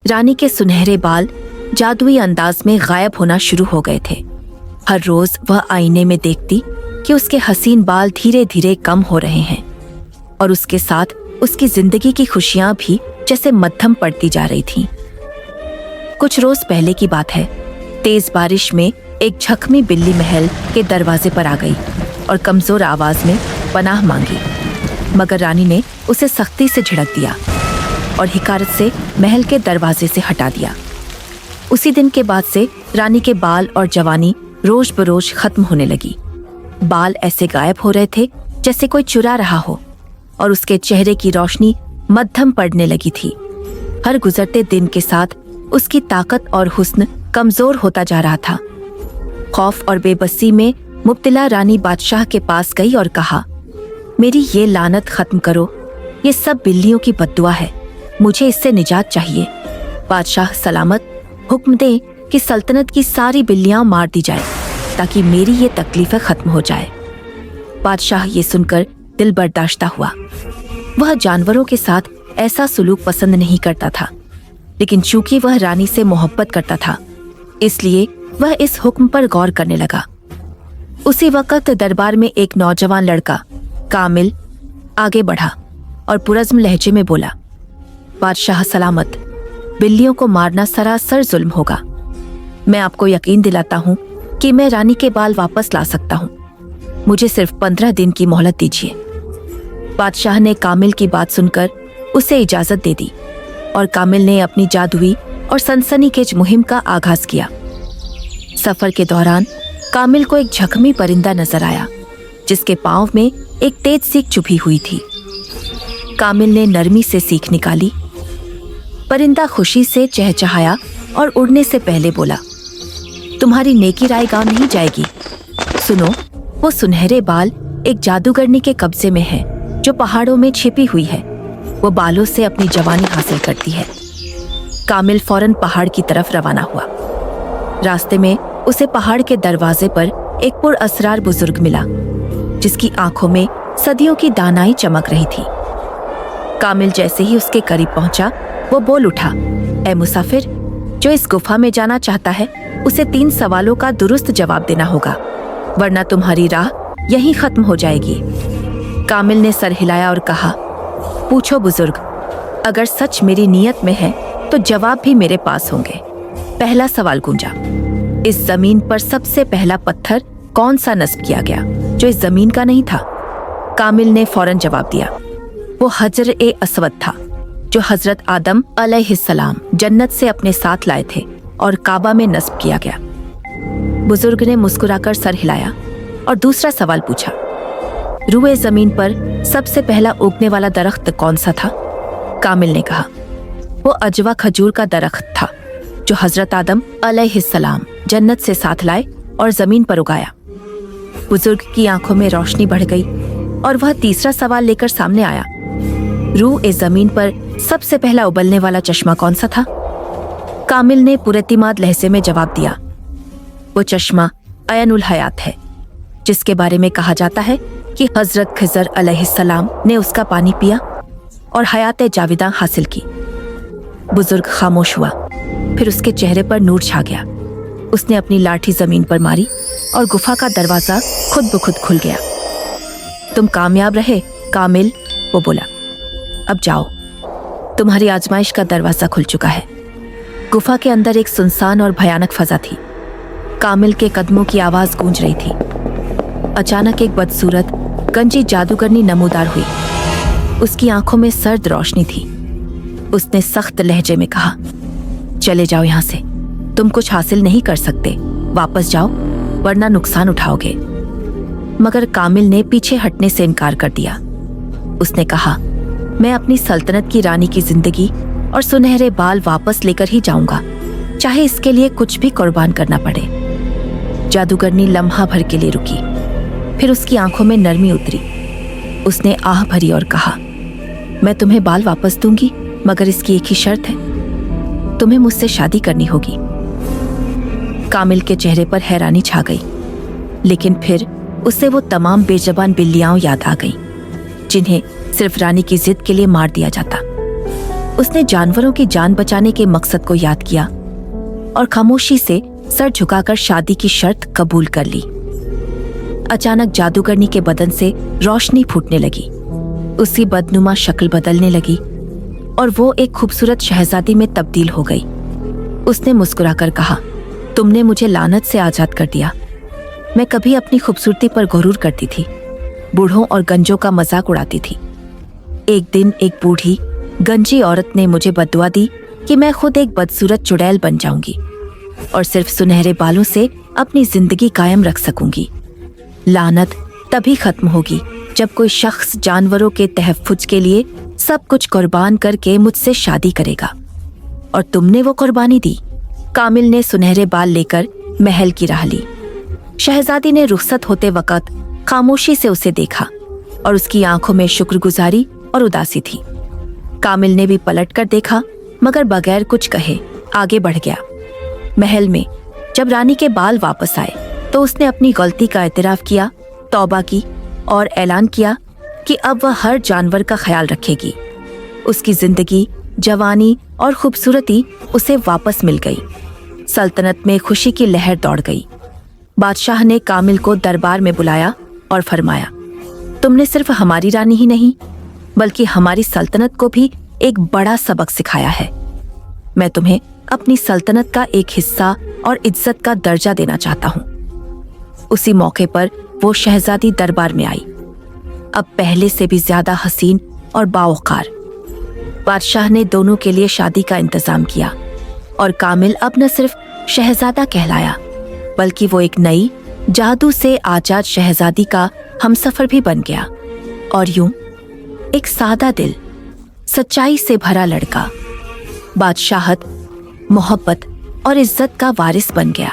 रानी के सुनहरे बाल जादुई अंदाज में गायब होना शुरू हो गए थे। हर रोज वह आईने में देखती कि उसके हसीन बाल धीरे धीरे कम हो रहे हैं और उसके साथ उसकी जिंदगी की खुशियां भी जैसे मध्यम पड़ती जा रही थीं। कुछ रोज पहले की बात है। तेज बारिश में एक झकमी बिल्ली महल के दरवाजे पर आ गई और कमजोर आवाज में पनाह मांगी, मगर रानी ने उसे सख्ती से झिड़क दिया और हिकारत से महल के दरवाजे से हटा दिया। उसी दिन के बाद से रानी के बाल और जवानी रोज बरोज खत्म होने लगी। बाल ऐसे गायब हो रहे थे जैसे कोई चुरा रहा हो और उसके चेहरे की रोशनी मध्यम पड़ने लगी थी। हर गुजरते दिन के साथ उसकी ताकत और हुस्न कमजोर होता जा रहा था। खौफ और बेबसी में मुब्तला रानी बादशाह के पास गई और कहा, मेरी ये लानत खत्म करो, ये सब बिल्लियों की बद्दुआ है, मुझे इससे निजात चाहिए। बादशाह सलामत, हुक्म दे कि सल्तनत की सारी बिल्लियां मार दी जाए ताकि मेरी ये तकलीफें खत्म हो जाए। बादशाह ये सुनकर दिल बर्दाश्ता हुआ। वह जानवरों के साथ ऐसा सुलूक पसंद नहीं करता था, लेकिन चूंकि वह रानी से मोहब्बत करता था इसलिए वह इस हुक्म पर गौर करने लगा। उसी वक्त दरबार में एक नौजवान लड़का कामिल आगे बढ़ा और पुरज़्म लहजे में बोला, बादशाह सलामत, बिल्लियों को मारना सरासर जुल्म होगा। मैं आपको यकीन दिलाता हूँ कि मैं रानी के बाल वापस ला सकता हूँ, मुझे सिर्फ 15 दिन की मोहलत दीजिए। बादशाह ने कामिल की बात सुनकर उसे इजाजत दे दी और कामिल ने अपनी जादुई और सनसनीखेज मुहिम का आगाज किया। सफर के दौरान कामिल को एक झकमी परिंदा नजर आया जिसके पांव में एक तेज सीख चुभी हुई थी। कामिल ने नरमी से सीख निकाली। परिंदा खुशी से चहचहाया और उड़ने से पहले बोला, तुम्हारी नेकी राय गांव नहीं जाएगी। सुनो, वो सुनहरे बाल एक जादूगरनी के कब्जे में है जो पहाड़ों में छिपी हुई है। वो बालों से अपनी जवानी हासिल करती है। कामिल फौरन पहाड़ की तरफ रवाना हुआ। रास्ते में उसे पहाड़ के दरवाजे पर एक पुरअसरार बुजुर्ग मिला जिसकी आंखों में सदियों की दानाई चमक रही थी। कामिल जैसे ही उसके करीब पहुंचा वो बोल उठा, ऐ मुसाफिर, जो इस गुफा में जाना चाहता है उसे 3 सवालों का दुरुस्त जवाब देना होगा, वरना तुम्हारी राह यहीं खत्म हो जाएगी। कामिल ने सर हिलाया और कहा, पूछो बुजुर्ग, अगर सच मेरी नीयत में है तो जवाब भी मेरे पास होंगे। पहला सवाल गूंजा, इस जमीन पर सबसे पहला पत्थर कौन सा नस्ब किया गया जो इस जमीन का नहीं था? कामिल ने फौरन जवाब दिया, वो हजर ए अस्वद था जो हजरत आदम अलैहिस्सलाम जन्नत से अपने साथ लाए थे और काबा में नस्ब किया गया। बुजुर्ग ने मुस्कुराकर सर हिलाया और दूसरा सवाल पूछा, रुए जमीन पर सबसे पहला उगने वाला दरख्त कौन सा था? कामिल ने कहा, वो अजवा खजूर का दरख्त था जो हजरत आदम अलैहिस्सलाम जन्नत से साथ लाए और जमीन पर उगाया। बुजुर्ग की आंखों में रोशनी बढ़ गई और वह तीसरा सवाल लेकर सामने आया, रूह ए जमीन पर सबसे पहला उबलने वाला चश्मा कौन सा था? कामिल ने पुरएतिमाद लहजे में जवाब दिया, वो चश्मा अयनुल हयात है जिसके बारे में कहा जाता है कि हजरत खिजर अलैहिस्सलाम ने उसका पानी पिया और हयात जाविदा हासिल की। बुजुर्ग खामोश हुआ, फिर उसके चेहरे पर नूर छा गया। उसने अपनी लाठी जमीन पर मारी और गुफा का दरवाजा खुद ब खुद खुल गया। तुम कामयाब रहे कामिल, वो बोला, अब जाओ, तुम्हारी आजमाइश का दरवाजा खुल चुका है। गुफा के अंदर एक सुनसान और भयानक फजा थी। कामिल के कदमों की आवाज गूंज रही थी। अचानक एक बदसूरत गंजी जादूगरनी नमूदार हुई। उसकी आंखों में सर्द रोशनी थी। उसने सख्त लहजे में कहा, चले जाओ यहाँ से, तुम कुछ हासिल नहीं कर सकते, वापस जाओ वरना नुकसान उठाओगे। मगर कामिल ने पीछे हटने से इनकार कर दिया। उसने कहा, मैं अपनी सल्तनत की रानी की जिंदगी और सुनहरे बाल वापस लेकर ही जाऊंगा, चाहे इसके लिए कुछ भी कुर्बान करना पड़े। जादूगरनी लम्हा भर के लिए रुकी, फिर उसकी आंखों में नरमी उतरी। उसने आह भरी और कहा, मैं तुम्हें बाल वापस दूंगी, मगर इसकी एक ही शर्त है, तुम्हें मुझसे शादी करनी होगी। कामिल के चेहरे पर हैरानी छा गई, लेकिन फिर उसे वो तमाम बेजबान बिल्लियां याद आ गईं जिन्हें सिर्फ रानी की जिद के लिए मार दिया जाता। उसने जानवरों की जान बचाने के मकसद को याद किया और खामोशी से सर झुकाकर शादी की शर्त कबूल कर ली। अचानक जादूगरनी के बदन से रोशनी फूटने लगी, उसकी बदनुमा शक्ल बदलने लगी और वो एक खूबसूरत शहजादी में तब्दील हो गई। उसने मुस्कुराकर कहा, तुमने मुझे लानत से आजाद कर दिया। मैं कभी अपनी खूबसूरती पर गुरूर करती थी, बूढ़ों और गंजों का मजाक उड़ाती थी। एक दिन एक बूढ़ी गंजी औरत ने मुझे बद्दुआ दी कि मैं खुद एक बदसूरत चुड़ैल बन जाऊंगी और सिर्फ सुनहरे बालों से अपनी जिंदगी कायम रख सकूंगी। लानत तभी खत्म होगी जब कोई शख्स जानवरों के तहफ्फुज के लिए सब कुछ कुर्बान करके मुझसे शादी करेगा, और तुमने वो कुर्बानी दी। कामिल ने सुनहरे बाल लेकर महल की राह ली। शहजादी ने रुखसत होते वक्त खामोशी से उसे देखा और उसकी आंखों में शुक्रगुजारी और उदासी थी। कामिल ने भी पलट कर देखा, मगर बगैर कुछ कहे आगे बढ़ गया। महल में जब रानी के बाल वापस आए तो उसने अपनी गलती का एतराफ किया, तौबा की और ऐलान किया कि अब वह हर जानवर का ख्याल रखेगी। उसकी जिंदगी, जवानी और खूबसूरती उसे वापस मिल गई। सल्तनत में खुशी की लहर दौड़ गई। बादशाह ने कामिल को दरबार में बुलाया और फरमाया, तुमने सिर्फ हमारी रानी ही नहीं बल्कि हमारी सल्तनत को भी एक बड़ा सबक सिखाया है। मैं तुम्हें अपनी सल्तनत का एक हिस्सा और इज्जत का दर्जा देना चाहता हूँ। उसी मौके पर वो शहजादी दरबार में आई, अब पहले से भी ज्यादा हसीन और बावकार। बादशाह ने दोनों के लिए शादी का इंतजाम किया और कामिल अब न सिर्फ शहजादा कहलाया बल्कि वो एक नई, जादू से आजाद शहजादी का हमसफर भी बन गया। और यूं एक सादा दिल, सच्चाई से भरा लड़का बादशाहत, मोहब्बत और इज्जत का वारिस बन गया।